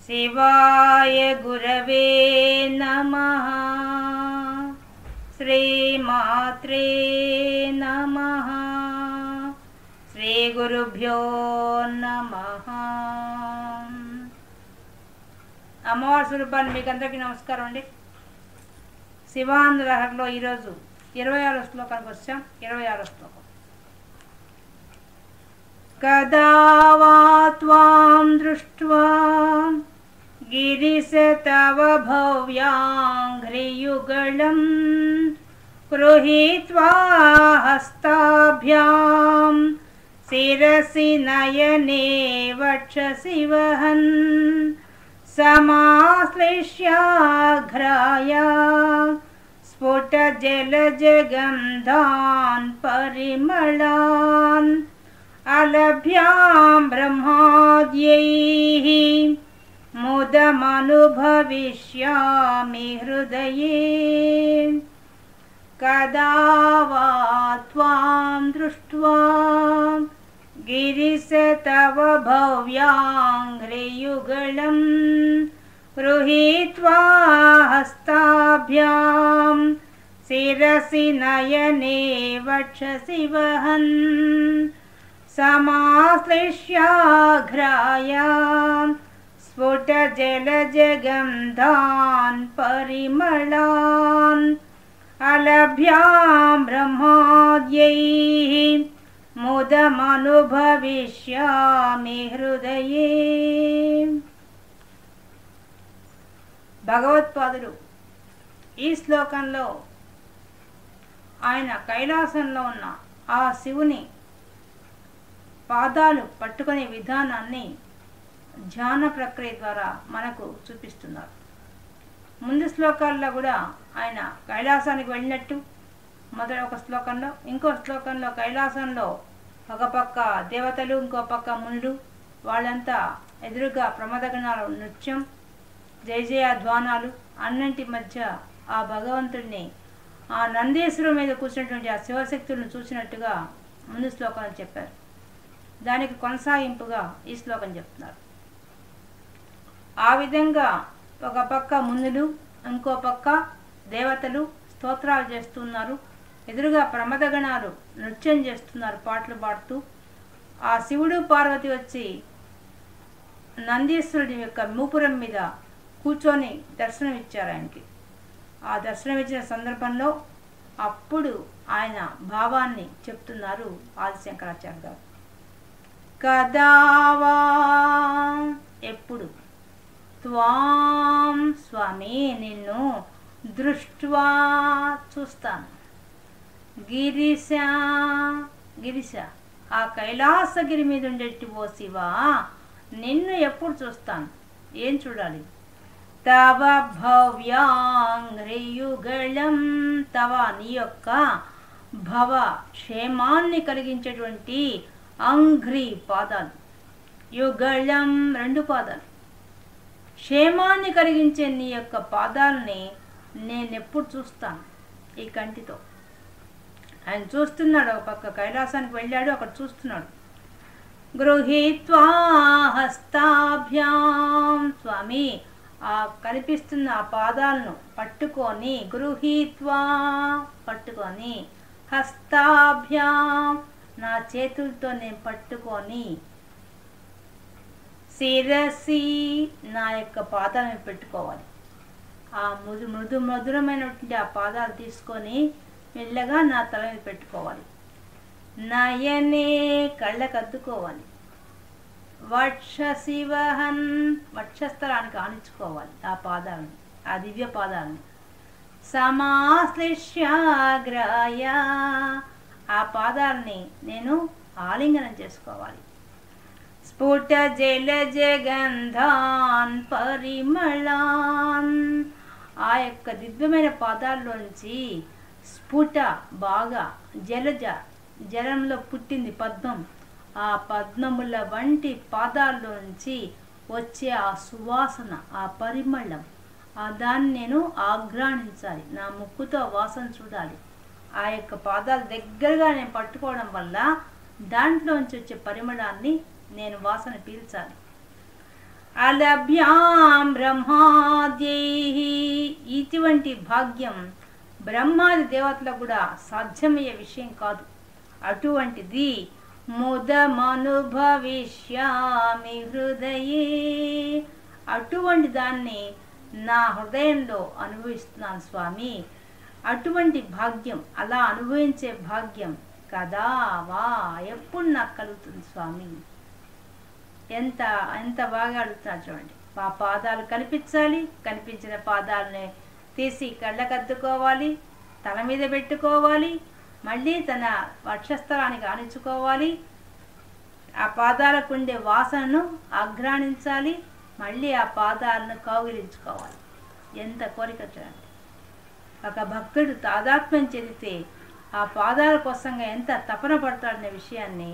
शिवाय गुरवे नमः। श्रीमात्रे नमः। श्रीगुरुभ्यो नमः। అమ్మవారి స్వరూపాన్ని మీకు అందరికీ నమస్కారం అండి. శివాంధ్రహరిలో ఈరోజు 26వ శ్లోకానికి వచ్చాం. 26వ శ్లోకం. కదా వా త్వాం దృష్ట్వా గిరిశ తవ భవ్యాంఘ్రియుగళం గృహీత్వా హస్తాభ్యాం శిరసి నయనే వక్షసి వహన్ समाश्लिष्याघ्राय स्फुटजलजगन्धान् परिमलान् अलभ्यां ब्रह्माद्यैः मुदमनुभविष्यामि हृदये। कदा वा त्वां दृष्ट्वा गिरिश तव भव्यांघ्रियुगलं गृहीत्वा हस्ताभ्यां शिरसि नयने वक्षसि वहन् समाश्लिष्याघ्राय स्फुटजलजगन्धान् परिमलान् अलभ्यां ब्रह्माद्यैः ముదమనుభవిష్యామి హృదయే. భగవత్పాదులు ఈ శ్లోకంలో ఆయన కైలాసంలో ఉన్న ఆ శివుని పాదాలు పట్టుకునే విధానాన్ని ధ్యాన ప్రక్రియ ద్వారా మనకు చూపిస్తున్నారు. ముందు శ్లోకాల్లో కూడా ఆయన కైలాసానికి వెళ్ళినట్టు మొదటి ఒక శ్లోకంలో, ఇంకో శ్లోకంలో కైలాసంలో ఒక పక్క దేవతలు, ఇంకో పక్క మునులు, వాళ్ళంతా ఎదురుగా ప్రమదగణాల నృత్యం, జయ జయ ధ్వానాలు, అన్నింటి మధ్య ఆ భగవంతుడిని ఆ నందీశ్వరుడు మీద కూర్చున్నటువంటి ఆ శివశక్తులను చూసినట్టుగా ముందు శ్లోకంలో చెప్పారు. దానికి కొనసాగింపుగా ఈ శ్లోకం చెప్తున్నారు. ఆ విధంగా ఒక పక్క మునులు, ఇంకో పక్క దేవతలు స్తోత్రాలు చేస్తున్నారు, ఎదురుగా ప్రమదగణాలు నృత్యం చేస్తున్నారు పాటలు పాడుతూ. ఆ శివుడు పార్వతి వచ్చి నందీశ్వరుడి యొక్క మూపురం మీద కూర్చొని దర్శనం ఇచ్చారు ఆయనకి. ఆ దర్శనం ఇచ్చిన సందర్భంలో అప్పుడు ఆయన భావాన్ని చెప్తున్నారు ఆదిశంకరాచార్య గారు. కదావా ఎప్పుడు, త్వాం స్వామి నిన్ను, దృష్ట్వా చూస్తాను, గిరిశ గిరిశ ఆ కైలాసగిరి మీద ఉండేటి ఓ శివా నిన్ను ఎప్పుడు చూస్తాను, ఏం చూడాలి? తవ భవ్యాంఘ్రియుగళం, తవ నీ యొక్క భవ క్షేమాన్ని కలిగించేటువంటి అంఘ్రి పాదాలు, యుగళం రెండు పాదాలు, క్షేమాన్ని కలిగించే నీ యొక్క పాదాలని నేనెప్పుడు చూస్తాను ఈ కంటితో. ఆయన చూస్తున్నాడు, ఒక పక్క కైలాసానికి వెళ్ళాడు, అక్కడ చూస్తున్నాడు. గృహీత్వా హస్తాభ్యాం, స్వామి ఆ కనిపిస్తున్న ఆ పాదాలను పట్టుకొని, గృహీత్వా పట్టుకొని, హస్తాభ్యాం నా చేతులతో నేను పట్టుకొని, శిరసి నా యొక్క పాదాలను పెట్టుకోవాలి. ఆ మధురమైనటువంటి ఆ పాదాలు తీసుకొని మెల్లగా నా తల మీద పెట్టుకోవాలి. నయనే కళ్ళకు అద్దుకోవాలి. వక్షసి వహన్ వక్షస్థలానికి ఆనించుకోవాలి ఆ పాదాలను, ఆ దివ్య పాదాలను. సమాశ్లిష్యాగ్రాయ ఆ పాదాలని నేను ఆలింగనం చేసుకోవాలి. స్ఫుట జలజగంధాన్ పరిమళాన్ ఆ యొక్క దివ్యమైన పాదాల్లోంచి స్ఫుట బాగా జలంలో పుట్టింది పద్మం, ఆ పద్మముల వంటి పాదాల్లోంచి వచ్చే ఆ సువాసన, ఆ పరిమళం, ఆ దాన్ని నేను ఆఘ్రాణించాలి. నా ముక్కుతో వాసన చూడాలి. ఆ యొక్క పాదాల దగ్గరగా నేను పట్టుకోవడం వల్ల దాంట్లోంచి వచ్చే పరిమళాన్ని నేను వాసన పీల్చాలి. అలభ్యాం బ్రహ్మాద్యైః. ఇటువంటి భాగ్యం బ్రహ్మాది దేవతలకు కూడా సాధ్యమయ్యే విషయం కాదు. అటువంటిది ముదమనుభవిష్యామి హృదయే, అటువంటి దాన్ని నా హృదయంలో అనుభవిస్తున్నాను స్వామి. అటువంటి భాగ్యం, అలా అనుభవించే భాగ్యం కదా వా ఎప్పుడు నాకు కలుగుతుంది స్వామి. ఎంత ఎంత బాగా అడుగుతున్నారు చూడండి. ఆ పాదాలు కనిపించాలి, కనిపించిన పాదాలని తీసి కళ్ళకద్దుకోవాలి, తల మీద పెట్టుకోవాలి, మళ్ళీ తన వక్షస్థలానికి ఆనించుకోవాలి, ఆ పాదాలకు ఉండే వాసనను ఆఘ్రాణించాలి, మళ్ళీ ఆ పాదాలను కౌగిలించుకోవాలి. ఎంత కోరిక చూడండి. ఒక భక్తుడు తాదాత్మ్యం చెందితే ఆ పాదాల కోసంగా ఎంత తపన పడతాడనే విషయాన్ని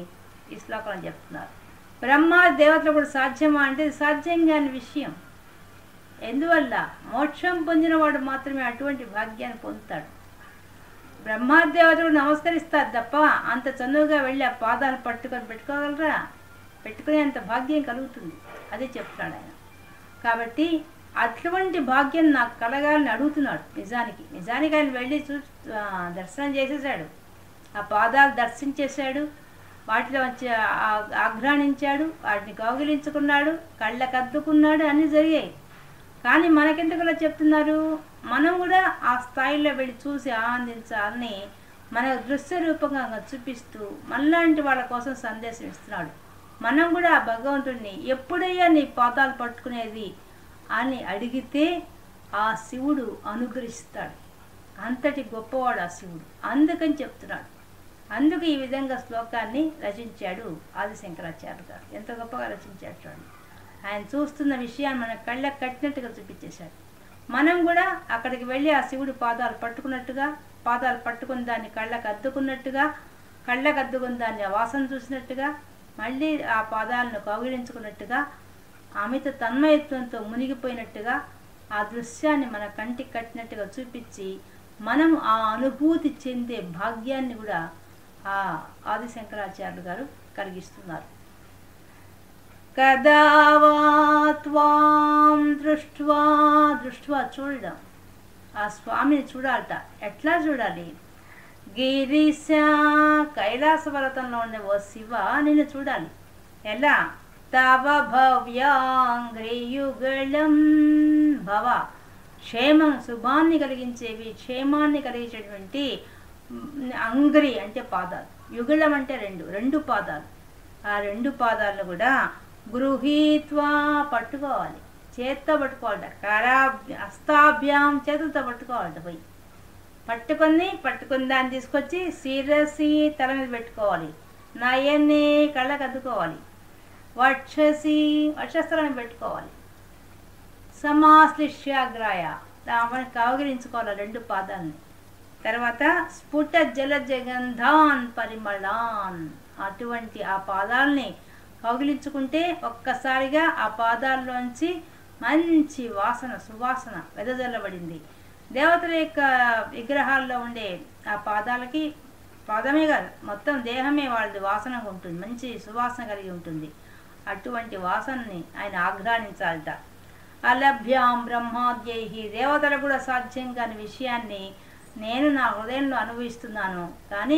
ఈ శ్లోకంలో చెప్తున్నారు. బ్రహ్మ దేవతలు కూడా సాధ్యమా అంటే సాధ్యం కాని విషయం. ఎందువల్ల మోక్షం పొందినవాడు మాత్రమే అటువంటి భాగ్యాన్ని పొందుతాడు. బ్రహ్మదేవతలు నమస్కరిస్తారు తప్ప అంత చనువుగా వెళ్ళి ఆ పాదాలు పట్టుకొని పెట్టుకోగలరా? పెట్టుకునే అంత భాగ్యం కలుగుతుంది. అదే చెప్తున్నాడు ఆయన. కాబట్టి అటువంటి భాగ్యం నాకు కలగాలని అడుగుతున్నాడు. నిజానికి ఆయన వెళ్ళి దర్శనం చేసేసాడు, ఆ పాదాలు దర్శించేశాడు, వాటిలో వచ్చి ఆఘ్రాణించాడు, వాటిని కౌగిలించుకున్నాడు, కళ్ళకద్దుకున్నాడు, అన్నీ జరిగాయి. కానీ మనకెందుకులా చెప్తున్నారు? మనం కూడా ఆ స్థాయిలో వెళ్ళి చూసి ఆనందించాలని మన దృశ్య రూపంగా చూపిస్తూ మనలాంటి వాళ్ళ కోసం సందేశం ఇస్తున్నాడు. మనం కూడా ఆ భగవంతుడిని ఎప్పుడయ్యా నీ పాదాలు పట్టుకునేది అని అడిగితే ఆ శివుడు అనుగ్రహిస్తాడు. అంతటి గొప్పవాడు ఆ శివుడు. అందుకని చెప్తున్నాడు. అందుకు ఈ విధంగా శ్లోకాన్ని రచించాడు ఆదిశంకరాచార్య గారు. ఎంత గొప్పగా రచించాడు చూడండి. ఆయన చూస్తున్న విషయాన్ని మన కళ్ళకు కట్టినట్టుగా చూపించేశాడు. మనం కూడా అక్కడికి వెళ్ళి ఆ శివుడు పాదాలు పట్టుకున్నట్టుగా, పాదాలు పట్టుకుని దాన్ని కళ్ళకు అద్దుకున్నట్టుగా, కళ్ళకు అద్దుకుని దాన్ని వాసన చూసినట్టుగా, మళ్ళీ ఆ పాదాలను కౌగిలించుకున్నట్టుగా, అమిత తన్మయత్వంతో మునిగిపోయినట్టుగా ఆ దృశ్యాన్ని మన కంటికి కట్టినట్టుగా చూపించి మనం ఆ అనుభూతి చెందే భాగ్యాన్ని కూడా ఆ ఆదిశంకరాచార్యులు గారు కలిగిస్తున్నారు. కదా వా త్వాం దృష్ట్వా, దృష్ట్వా చూడడం, ఆ స్వామిని చూడాలట. ఎట్లా చూడాలి? గిరీశ, కైలాస పర్వతంలో ఉండే ఓ శివ నిన్ను చూడాలి. ఎలా? తవ భవ్యాంగ్రియుగళం, భవ క్షేమం, శుభాన్ని కలిగించేవి, క్షేమాన్ని కలిగించేటువంటి అంగ్రి అంటే పాదాలు, యుగళం అంటే రెండు పాదాలు. ఆ రెండు పాదాలను కూడా గృహీత్వా పట్టుకోవాలి, చేత్తో పట్టుకోవాలట. హస్తాభ్యాం చేతులతో పట్టుకోవాలట. పోయి పట్టుకుని దాన్ని తీసుకొచ్చి శిరసి తల మీద పెట్టుకోవాలి, నయనే కళ్ళకు అద్దుకోవాలి, వక్షసి వక్షస్థలాన్ని పెట్టుకోవాలి, సమాశ్లిష్యాగ్రాయ దాని కౌగిలించుకోవాలి రెండు పాదాలని. తర్వాత స్ఫుట జల జగంధాన్ పరిమళాన్, అటువంటి ఆ పాదాలని కౌగిలించుకుంటే ఒక్కసారిగా ఆ పాదాల్లోంచి మంచి వాసన, సువాసన వెదజల్లబడింది. దేవతల యొక్క విగ్రహాల్లో ఉండే ఆ పాదాలకి, పాదమే కాదు మొత్తం దేహమే వాళ్ళది వాసనగా ఉంటుంది, మంచి సువాసన కలిగి ఉంటుంది. అటువంటి వాసనని ఆయన ఆఘ్రాణించాలట. అలభ్యాం బ్రహ్మాద్యై, దేవతలు కూడా సాధ్యం కాని విషయాన్ని నేను నా హృదయంలో అనుభవిస్తున్నాను, కానీ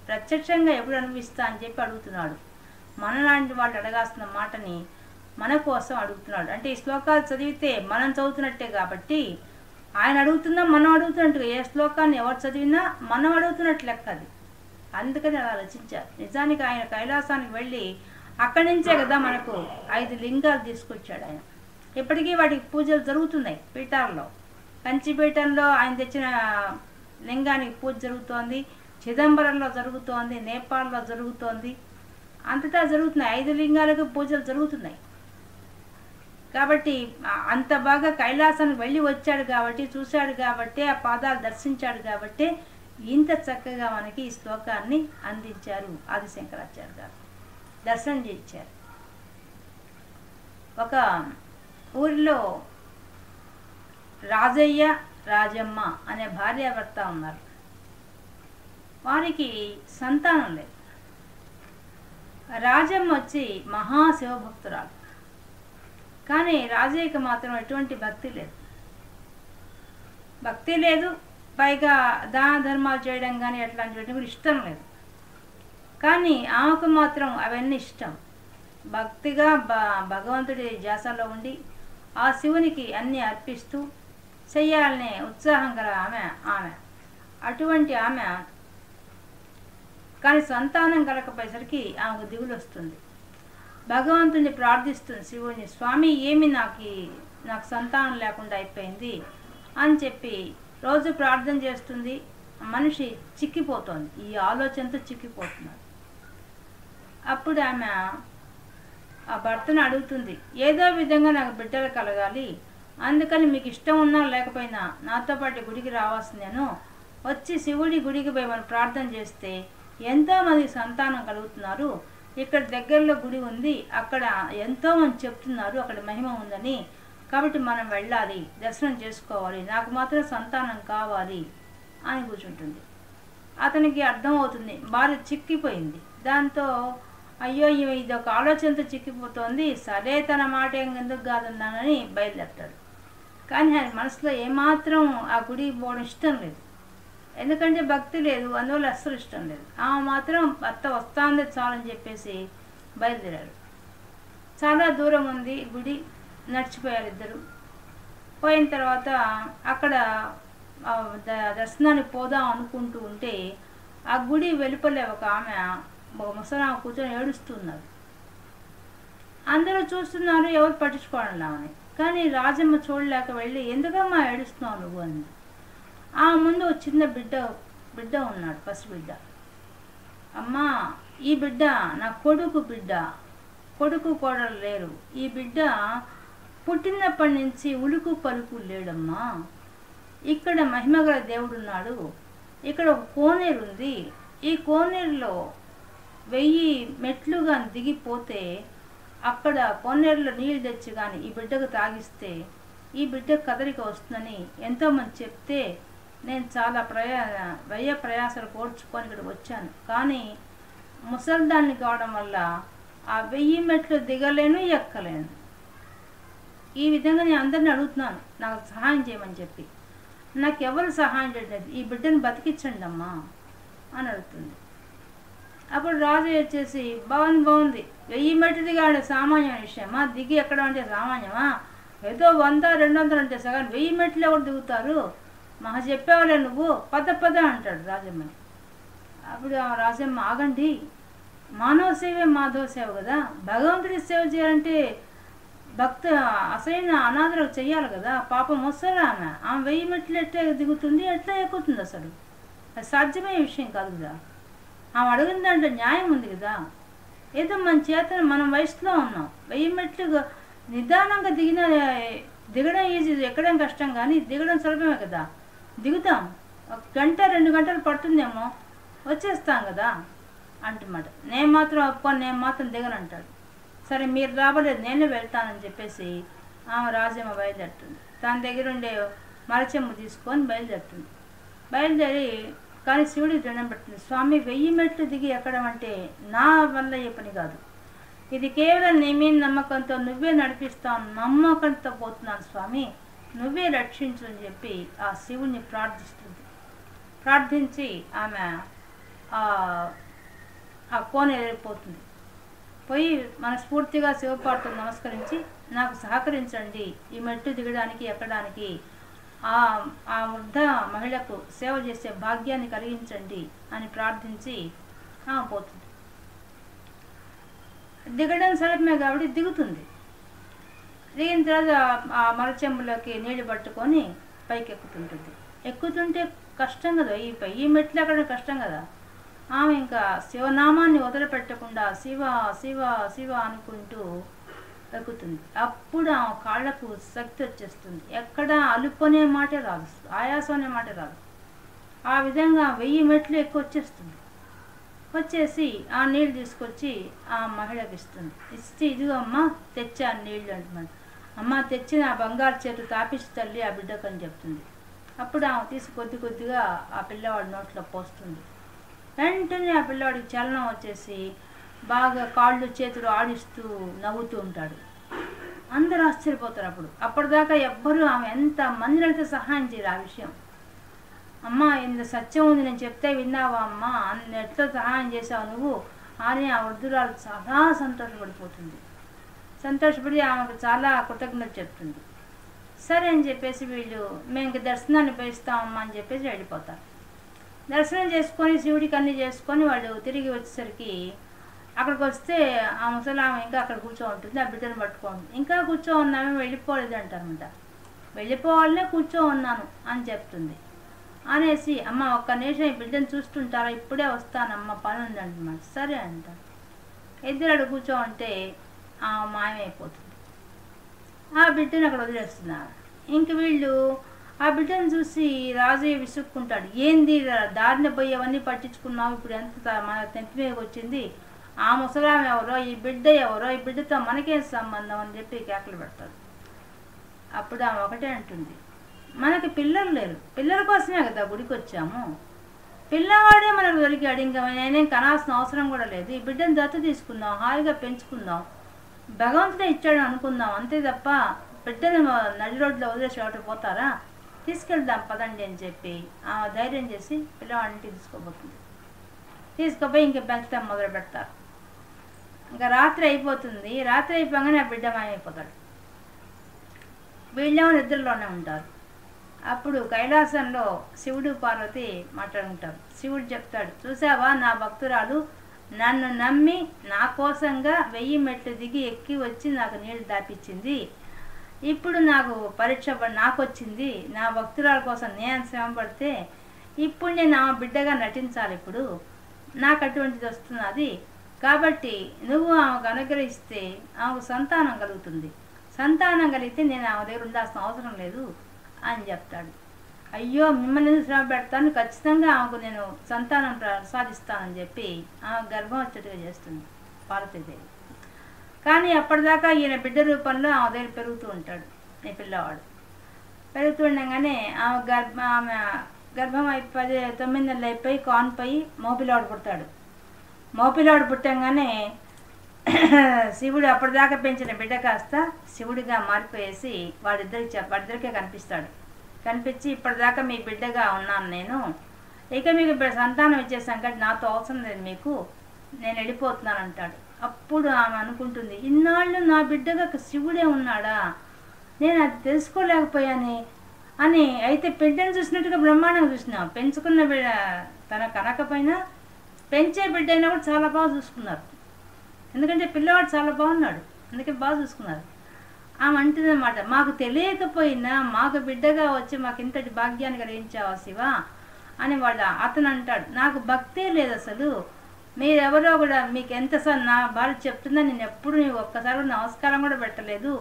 ప్రత్యక్షంగా ఎప్పుడు అనుభవిస్తా అని చెప్పి అడుగుతున్నాడు. మనలాంటి వాళ్ళు అడగాల్సిన మాటని మన కోసం అడుగుతున్నాడు. అంటే ఈ శ్లోకాలు చదివితే మనం చదువుతున్నట్టే కాబట్టి ఆయన అడుగుతున్నా మనం అడుగుతున్నట్టుగా, ఏ శ్లోకాన్ని ఎవరు చదివినా మనం అడుగుతున్నట్టు లెక్క అది. అందుకని అలా రచించారు. నిజానికి ఆయన కైలాసానికి వెళ్ళి అక్కడి నుంచే కదా మనకు 5 లింగాలు తీసుకొచ్చాడు ఆయన. ఇప్పటికీ వాటికి పూజలు జరుగుతున్నాయి పీఠాల్లో. కంచిపీఠంలో ఆయన తెచ్చిన లింగానికి పూజ జరుగుతోంది, చిదంబరంలో జరుగుతోంది, నేపాల్లో జరుగుతోంది, అంతటా జరుగుతున్నాయి. 5 లింగాలకు పూజలు జరుగుతున్నాయి. కాబట్టి అంత బాగా కైలాసానికి వెళ్ళి వచ్చాడు కాబట్టి, చూశాడు కాబట్టి, ఆ పాదాలు దర్శించాడు కాబట్టి ఇంత చక్కగా మనకి ఈ శ్లోకాన్ని అందించారు ఆదిశంకరాచార్య గారు, దర్శనం చేయించారు. ఒక ఊరిలో రాజయ్య రాజమ్మ అనే భార్యాభర్త ఉన్నారు. వారికి సంతానం లేదు. రాజమ్మ వచ్చి మహాశివభక్తురాలు. కానీ రాజయ్యకి మాత్రం ఎటువంటి భక్తి లేదు, పైగా దాన ధర్మాలు చేయడం కానీ అట్లాంటివన్నీ కూడా ఇష్టం లేదు. కానీ ఆమెకు మాత్రం అవన్నీ ఇష్టం. భక్తిగా భగవంతుడి ధ్యాసలో ఉండి ఆ శివునికి అన్నీ అర్పిస్తూ చెయ్యాలనే ఉత్సాహం గల ఆమె అటువంటి ఆమె కానీ సంతానం కలకపోయేసరికి ఆమెకు దిగులు వస్తుంది. భగవంతుని ప్రార్థిస్తుంది శివుని, స్వామి ఏమి నాకు సంతానం లేకుండా అయిపోయింది అని చెప్పి రోజు ప్రార్థన చేస్తుంది. మనిషి చిక్కిపోతుంది, ఈ ఆలోచనతో చిక్కిపోతున్నారు. అప్పుడు ఆమె ఆ భర్తను అడుగుతుంది, ఏదో విధంగా నాకు బిడ్డలు కలగాలి, అందుకని మీకు ఇష్టం ఉన్నా లేకపోయినా నాతో పాటు గుడికి రావాల్సిందేను, వచ్చి శివుడి గుడికి పోయి మనం ప్రార్థన చేస్తే ఎంతోమంది సంతానం కలుగుతున్నారు, ఇక్కడ దగ్గరలో గుడి ఉంది, అక్కడ ఎంతోమంది చెప్తున్నారు అక్కడ మహిమ ఉందని, కాబట్టి మనం వెళ్ళాలి, దర్శనం చేసుకోవాలి, నాకు మాత్రం సంతానం కావాలి అని కూర్చుంటుంది. అతనికి అర్థమవుతుంది భార్య చిక్కిపోయింది. దాంతో అయ్యో ఇది ఒక ఆలోచనతో చిక్కిపోతుంది, సరే తన మాట ఎందుకు కాదన్నానని బయలుదేరతాడు. కానీ ఆయన మనసులో ఏమాత్రం ఆ గుడికి పోవడం ఇష్టం లేదు, ఎందుకంటే భక్తి లేదు, అందువల్ల అస్సలు ఇష్టం లేదు. ఆమె మాత్రం భర్త వస్తాంది చాలని చెప్పేసి బయలుదేరారు. చాలా దూరం ఉంది గుడి, నడిచిపోయారు ఇద్దరు. పోయిన తర్వాత అక్కడ దర్శనానికి పోదాం అనుకుంటూ ఉంటే ఆ గుడి వెలుపలే ఒక ముసలామె కూర్చొని ఏడుస్తున్నారు. అందరూ చూస్తున్నారు, ఎవరు పట్టించుకోవడం ఆమెని. కానీ రాజమ్మ చూడలేక వెళ్ళి, ఎందుకమ్మా ఏడుస్తున్నావు నువ్వు అని. ఆ ముందు చిన్న బిడ్డ ఉన్నాడు, పసిబిడ్డ. అమ్మా ఈ బిడ్డ నా కొడుకు కోడలు లేరు, ఈ బిడ్డ పుట్టినప్పటి నుంచి ఉలుకు పలుకు లేడమ్మా, ఇక్కడ మహిమగల దేవుడున్నాడు, ఇక్కడ ఒక కోనేరు ఉంది, ఈ కోనేరులో 1000 మెట్లుగా దిగిపోతే అక్కడ కోనేరులో నీళ్ళు తెచ్చి కానీ ఈ బిడ్డకు తాగిస్తే ఈ బిడ్డ కదలిక వస్తుందని ఎంతోమంది చెప్తే నేను చాలా వ్యయ ప్రయాసాలు కోర్చుకొని ఇక్కడ వచ్చాను. కానీ ముసల్దాన్ని కావడం వల్ల ఆ 1000 మెట్లు దిగలేను, ఎక్కలేను. ఈ విధంగా నేను అందరిని అడుగుతున్నాను నాకు సహాయం చేయమని చెప్పి. నాకు ఎవరు సహాయం చేయలేదు, ఈ బిడ్డను బతికించండి అమ్మా అని అడుగుతుంది. అప్పుడు రాజు వచ్చేసి, బాగుంది 1000 మెట్లు దిగాడు సామాన్యమైన విషయమా, దిగి ఎక్కడ అంటే సామాన్యమా, ఏదో 100-200 అంటే సగం 1000 మెట్లు ఎవరు దిగుతారు, మహా చెప్పేవాళ్ళే నువ్వు, పద అంటాడు రాజమ్మని. అప్పుడు రాజమ్మ, ఆగండి, మానవ సేవే మాధవ సేవ కదా, భగవంతుడి సేవ చేయాలంటే అసలైన అనాథలకు చెయ్యాలి కదా, పాపం వస్తారా ఆమె 1000 మెట్లు ఎట్లా దిగుతుంది, ఎట్లా ఎక్కుతుంది, అసలు అది సాధ్యమయ్యే విషయం కాదు కదా. ఆమె అడిగిందంటే న్యాయం ఉంది కదా, ఏదో మన చేతన మనం వయసులో ఉన్నాం, 1000 మెట్లు నిదానంగా దిగడం ఈజీ, ఎక్కడం కష్టం, కానీ దిగడం సులభమే కదా, దిగుతాం, 1-2 గంటలు పడుతుందేమో, వచ్చేస్తాం కదా అంటున్నమాట. నేను మాత్రం దిగనంటాడు. సరే మీరు రాబలేదు, నేనే వెళ్తానని చెప్పేసి ఆమె రాజమ్మ బయలుదేరుతుంది. తన దగ్గర ఉండే మరచెమ్ము తీసుకొని బయలుదేరి కానీ శివుడికి దండం పెడుతుంది. స్వామి 1000 మెట్లు దిగి ఎక్కడం అంటే నా వల్ల ఏ పని కాదు, ఇది కేవలం నీ మీద నమ్మకంతో నువ్వే నడిపిస్తాను, నమ్మకంతో పోతున్నాను స్వామి, నువ్వే రక్షించు అని చెప్పి ఆ శివుణ్ణి ప్రార్థించి ఆమె ఆ కోనేరు వెళ్ళిపోతుంది. పోయి మనస్ఫూర్తిగా శివపార్వతులు నమస్కరించి నాకు సహకరించండి, ఈ మెట్టు దిగడానికి ఎక్కడానికి, ఆ వృద్ధ మహిళకు సేవ చేసే భాగ్యాన్ని కలిగించండి అని ప్రార్థించి పోతుంది. దిగడం సరమే కాబట్టి దిగుతుంది. దిగిన తర్వాత ఆ మరచెంబులోకి నీళ్లు పట్టుకొని పైకి ఎక్కుతుంటే కష్టం కదా, ఈ మెట్లు ఎక్కడ కష్టం కదా. ఆమె ఇంకా శివనామాన్ని వదిలిపెట్టకుండా శివ శివ శివ అనుకుంటూ ఎక్కుతుంది. అప్పుడు ఆమె కాళ్లకు శక్తి వచ్చేస్తుంది, ఎక్కడ అలుపు అనే మాటే రాదు, ఆయాసం అనే మాట రాదు. ఆ విధంగా 1000 మెట్లు ఎక్కువ వచ్చేసి ఆ నీళ్ళు తీసుకొచ్చి ఆ మహిళకి ఇస్తే ఇదిగో అమ్మ తెచ్చా నీళ్ళు అంటున్నాడు. అమ్మ తెచ్చిన ఆ బంగారు చేతు తాపించి తల్లి ఆ బిడ్డకని చెప్తుంది. అప్పుడు ఆమె తీసి కొద్దిగా ఆ పిల్లవాడి నోట్లో పోస్తుంది. వెంటనే ఆ పిల్లవాడికి చలనం వచ్చేసి బాగా కాళ్ళు చేతులు ఆడిస్తూ నవ్వుతూ ఉంటాడు. అందరూ ఆశ్చర్యపోతారు. అప్పటిదాకా ఎవ్వరూ ఆమె ఎంత మందిని అయితే సహాయం చేయరు ఆ విషయం. అమ్మ ఇంత సత్యం ఉంది, నేను చెప్తే విన్నావా అమ్మ, ఎట్లా సహాయం చేసావు నువ్వు అని ఆ వృద్ధురాలు చాలా సంతోషపడిపోతుంది. సంతోషపడి ఆమెకు చాలా కృతజ్ఞతలు చెప్తుంది. సరే అని చెప్పేసి వీళ్ళు మేము ఇంక దర్శనాన్ని పోయిస్తామమ్మా అని చెప్పేసి వెళ్ళిపోతారు. దర్శనం చేసుకొని శివుడికి అన్నీ చేసుకొని వాళ్ళు తిరిగి వచ్చేసరికి అక్కడికి వస్తే ఆ ముసలామె ఇంకా అక్కడ కూర్చో ఉంటుంది, ఆ బిడ్డను పట్టుకోండి. ఇంకా కూర్చో ఉన్నామే, వెళ్ళిపోలేదు అంటారన్నమాట. వెళ్ళిపోవాలనే కూర్చో ఉన్నాను అని చెప్తుంది. అనేసి అమ్మ ఒక్క నిమిషం ఈ బిడ్డను చూస్తుంటారా, ఇప్పుడే వస్తానమ్మ పని ఉందంటమాట. సరే అంటారు. ఇద్దరు అక్కడ కూర్చో ఉంటే ఆ మాయమైపోతుంది. ఆ బిడ్డను అక్కడ వదిలేస్తున్నారు. ఇంక వీళ్ళు ఆ బిడ్డను చూసి రాజయ్య విసుక్కుంటాడు. ఏంది దారిన పోయేవన్నీ పట్టించుకున్నావు, ఇప్పుడు ఎంత మన తెంపి మీదకి వచ్చింది, ఆ ముసలామె ఎవరో, ఈ బిడ్డ ఎవరో, ఈ బిడ్డతో మనకేం సంబంధం అని చెప్పి కేకలు పెడతాడు. అప్పుడు ఆమె ఒకటే అంటుంది, మనకి పిల్లలు లేరు, పిల్లల కోసమే కదా గుడికి వచ్చాము, పిల్లవాడే మనకు దొరికాడు, ఇంకా నేనేం కనాల్సిన అవసరం కూడా లేదు, ఈ బిడ్డను దత్తు తీసుకుందాం, హాయిగా పెంచుకుందాం, భగవంతుడే ఇచ్చాడు అనుకుందాం, అంతే తప్ప బిడ్డను నడి రోడ్లో వదిలేసి ఒకటి పోతారా, తీసుకెళ్దాం పదండి అని చెప్పి ఆమె ధైర్యం చేసి పిల్లవాడిని తీసుకోబోతుంది. తీసుకుపోయి ఇంక పెంచడం మొదలు పెడతారు. ఇంకా రాత్రి అయిపోతుంది. రాత్రి అయిపోగానే ఆ బిడ్డ మాయమైపోతాడు. వీళ్ళేమో నిద్రలోనే ఉంటారు. అప్పుడు కైలాసంలో శివుడు పార్వతి మాట్లాడుకుంటారు. శివుడు చెప్తాడు, చూసావా నా భక్తురాలు నన్ను నమ్మి నా కోసంగా 1000 మెట్లు దిగి ఎక్కి వచ్చి నాకు నీళ్లు దాపించింది. ఇప్పుడు నాకు పరీక్ష నాకు వచ్చింది, నా భక్తురాల కోసం నేను శ్రమ పడితే ఇప్పుడు నేను ఆమె బిడ్డగా నటించాలి. ఇప్పుడు నాకు అటువంటిది వస్తున్నది కాబట్టి నువ్వు ఆమెకు అనుగ్రహిస్తే ఆమెకు సంతానం కలుగుతుంది, సంతానం కలిగితే నేను ఆమె దగ్గర ఉండాల్సిన అవసరం లేదు అని చెప్తాడు. అయ్యో మిమ్మల్ని శ్రమ పెడతాను, ఖచ్చితంగా ఆమెకు నేను సంతానం ప్రసాదిస్తానని చెప్పి ఆమె గర్భం వచ్చేట్టుగా చేస్తుంది పార్వతీదేవి. కానీ అప్పటిదాకా ఈయన బిడ్డ రూపంలో ఆమె దగ్గర పెరుగుతూ ఉంటాడు. ఈ పిల్లవాడు పెరుగుతూ ఉండగానే ఆమె గర్భం అయిపోయి 9 నెలలు అయిపోయి కాన్పోయి మోపిలాడు పుడతాడు. మోపిలాడు పుట్టంగానే శివుడు అప్పటిదాకా పెంచిన బిడ్డ కాస్త శివుడిగా మారిపోయేసి వాడిద్దరికే కనిపిస్తాడు. కనిపించి ఇప్పటిదాకా మీ బిడ్డగా ఉన్నాను నేను, ఇక మీకు సంతానం ఇచ్చే సంగతి నాతో అవసరం లేదు మీకు, నేను వెళ్ళిపోతున్నాను అంటాడు. అప్పుడు ఆమె అనుకుంటుంది, ఇన్నాళ్ళు నా బిడ్డగా శివుడే ఉన్నాడా, నేను అది తెలుసుకోలేకపోయానే అని. అయితే బిడ్డను చూసినట్టుగా బ్రహ్మాండంగా చూసినాం, పెంచుకున్న బిడ్డ తన కనకపోయినా పెంచే బిడ్డ అయినా కూడా చాలా బాగా చూసుకున్నారు. ఎందుకంటే పిల్లవాడు చాలా బాగున్నాడు, అందుకే బాగా చూసుకున్నారు. ఆమె అంటుందన్నమాట, మాకు తెలియకపోయినా మాకు బిడ్డగా వచ్చి మాకు ఇంతటి భాగ్యాన్ని కలిగించావా శివ అని అతను అంటాడు. నాకు భక్తే లేదు అసలు, మీరెవరో కూడా మీకు ఎంతసారి నా భార్య చెప్తుందా, నేను ఎప్పుడు నీకు ఒక్కసారి నమస్కారం కూడా పెట్టలేదు,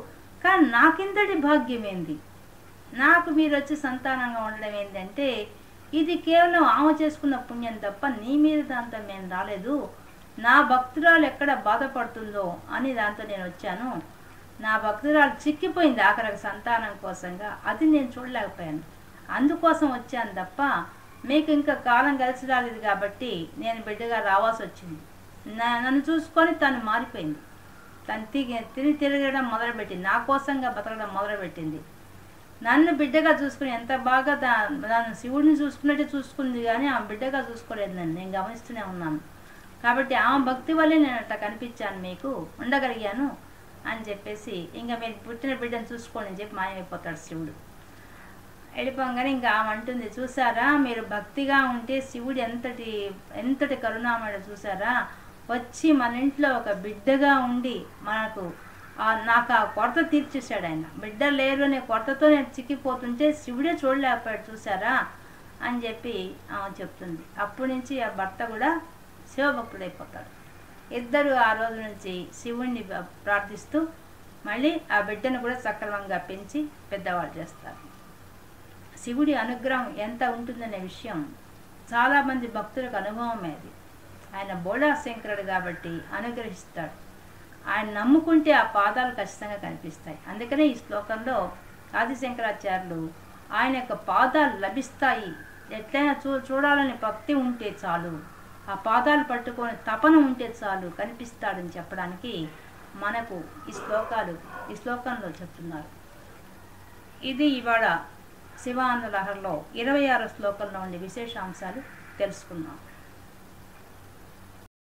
కానీ నాకింతటి భాగ్యం ఏంది, నాకు మీరు వచ్చి సంతానంగా ఉండడం ఏంటంటే ఇది కేవలం ఆమె చేసుకున్న పుణ్యం తప్ప నీ మీద దాంతో నేను రాలేదు, నా భక్తురాలు ఎక్కడ బాధపడుతుందో అని దాంతో నేను వచ్చాను, నా భక్తురాలు చిక్కిపోయింది ఆఖరికి సంతానం కోసంగా, అది నేను చూడలేకపోయాను, అందుకోసం వచ్చాను తప్ప మీకు ఇంకా కాలం కలిసి రాలేదు కాబట్టి నేను బిడ్డగా రావాల్సి వచ్చింది. నన్ను చూసుకొని తను మారిపోయింది, తను తిరగడం మొదలుపెట్టింది, నా కోసంగా బతకడం మొదలుపెట్టింది. నన్ను బిడ్డగా చూసుకుని ఎంత బాగా నన్ను శివుడిని చూసుకున్నట్టే చూసుకుంది, కానీ ఆమె బిడ్డగా చూసుకోలేదు, నేను గమనిస్తూనే ఉన్నాను, కాబట్టి ఆమె భక్తి వల్లే నేను అట్లా కనిపించాను, మీకు ఉండగలిగాను అని చెప్పేసి ఇంకా మీరు పుట్టిన బిడ్డను చూసుకోండి అని చెప్పి మాయమైపోతాడు శివుడు. వెళ్ళిపోగానే ఇంకా ఆమె అంటుంది, చూసారా మీరు భక్తిగా ఉంటే శివుడు ఎంతటి కరుణామయుడు చూసారా, వచ్చి మన ఇంట్లో ఒక బిడ్డగా ఉండి నాకు ఆ కొరత తీర్చేశాడు ఆయన, బిడ్డ లేరు అనే కొరతతో నేను చిక్కిపోతుంటే శివుడే చూడలేకపోయాడు చూసారా అని చెప్పి ఆమె చెప్తుంది. అప్పటి నుంచి ఆ భర్త కూడా శివభక్తుడైపోతాడు. ఇద్దరు ఆ రోజు నుంచి శివుణ్ణి ప్రార్థిస్తూ మళ్ళీ ఆ బిడ్డను కూడా సక్రమంగా పెంచి పెద్దవాళ్ళు చేస్తారు. శివుడి అనుగ్రహం ఎంత ఉంటుందనే విషయం చాలామంది భక్తులకు అనుభవమే. అది ఆయన బోళా శంకరుడు కాబట్టి అనుగ్రహిస్తాడు, ఆయన నమ్ముకుంటే ఆ పాదాలు ఖచ్చితంగా కనిపిస్తాయి. అందుకనే ఈ శ్లోకంలో ఆదిశంకరాచార్యులు ఆయన యొక్క పాదాలు లభిస్తాయి, ఎట్లయినా చూడాలని భక్తి ఉంటే చాలు, ఆ పాదాలు పట్టుకొని తపన ఉంటే చాలు కనిపిస్తాడని చెప్పడానికి మనకు ఈ శ్లోకంలో చెప్తున్నారు. ఇది ఇవాళ శివానంద లహరిలో 26వ శ్లోకంలో ఉండే విశేషాంశాలు తెలుసుకున్నాం.